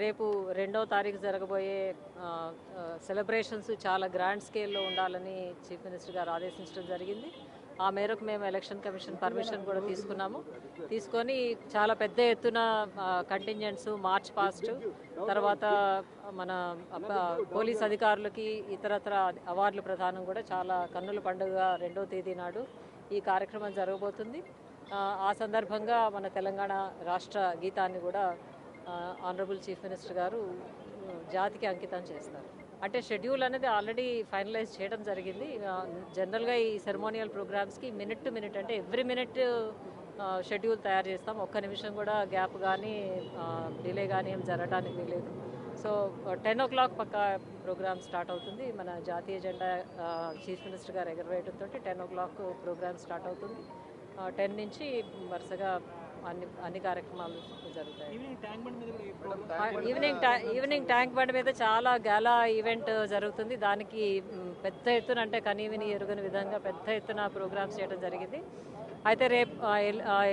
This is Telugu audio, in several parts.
రేపు 2వ తారీఖు జరగబోయే సెలబ్రేషన్స్ చాలా గ్రాండ్ స్కేల్లో ఉండాలని చీఫ్ మినిస్టర్ గారు ఆదేశించడం జరిగింది. ఆ మేరకు మేము ఎలక్షన్ కమిషన్ పర్మిషన్ కూడా తీసుకొని చాలా పెద్ద ఎత్తున కంటింజెంట్స్ మార్చ్ పాస్ట్ తర్వాత మన పోలీస్ అధికారులకి ఇతరత్ర అవార్డుల ప్రదానం కూడా చాలా కన్నుల పండుగ 2వ తేదీ నాడు ఈ కార్యక్రమం జరగబోతుంది. ఆ సందర్భంగా మన తెలంగాణ రాష్ట్ర గీతాన్ని కూడా ఆనరబుల్ చీఫ్ మినిస్టర్ గారు జాతికి అంకితం చేస్తారు. అంటే షెడ్యూల్ అనేది ఆల్రెడీ ఫైనలైజ్ చేయడం జరిగింది. జనరల్గా ఈ సెరమోనియల్ ప్రోగ్రామ్స్కి మినిట్ టు మినిట్ అంటే ఎవ్రీ మినిట్ షెడ్యూల్ తయారు చేస్తాం. ఒక్క నిమిషం కూడా గ్యాప్ కానీ డిలే కానీ ఏం జరగడానికి వీలేదు. సో 10 o'clock పక్కా ప్రోగ్రామ్ స్టార్ట్ అవుతుంది. మన జాతీయ జెండా చీఫ్ మినిస్టర్ గారు ఎగరవేయడంతో 10 o'clock ప్రోగ్రామ్ స్టార్ట్ అవుతుంది. 10 నుంచి వరుసగా అన్ని కార్యక్రమాలు జరుగుతాయి. ఈవినింగ్ ట్యాంక్ బండ్ మీద చాలా గాలా ఈవెంట్ జరుగుతుంది. దానికి పెద్ద ఎత్తున అంటే కనీవిని ఎరుగని విధంగా పెద్ద ఎత్తున ప్రోగ్రామ్స్ చేయడం జరిగింది. అయితే రేపు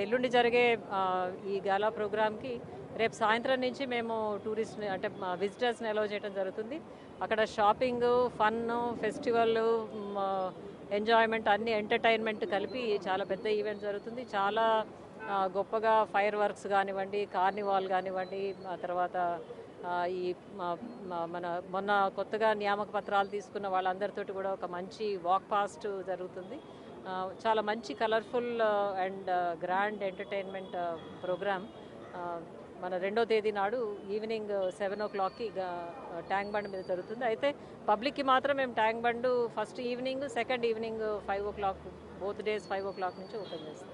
ఎల్లుండి జరిగే ఈ గాలా ప్రోగ్రామ్కి రేపు సాయంత్రం నుంచి మేము టూరిస్ట్ని అంటే విజిటర్స్ని అలౌ చేయడం జరుగుతుంది. అక్కడ షాపింగ్, ఫన్, ఫెస్టివల్, ఎంజాయ్మెంట్ అన్ని ఎంటర్టైన్మెంట్ కలిపి చాలా పెద్ద ఈవెంట్ జరుగుతుంది. చాలా గొప్పగా ఫైర్ వర్క్స్ కానివ్వండి, కార్నివాల్ కానివ్వండి, ఆ తర్వాత ఈ మన మొన్న కొత్తగా నియామక పత్రాలు తీసుకున్న వాళ్ళందరితోటి కూడా ఒక మంచి వాక్ పాస్ట్ జరుగుతుంది. చాలా మంచి colourful and grand entertainment programme మన 2వ తేదీ నాడు ఈవినింగ్ 7 o'clockకి ట్యాంక్ బండ్ మీద జరుగుతుంది. అయితే పబ్లిక్కి మాత్రం మేము tank bund first evening, second evening 5 o'clock both days 5 o'clock నుంచి ఓపెన్ చేస్తాం.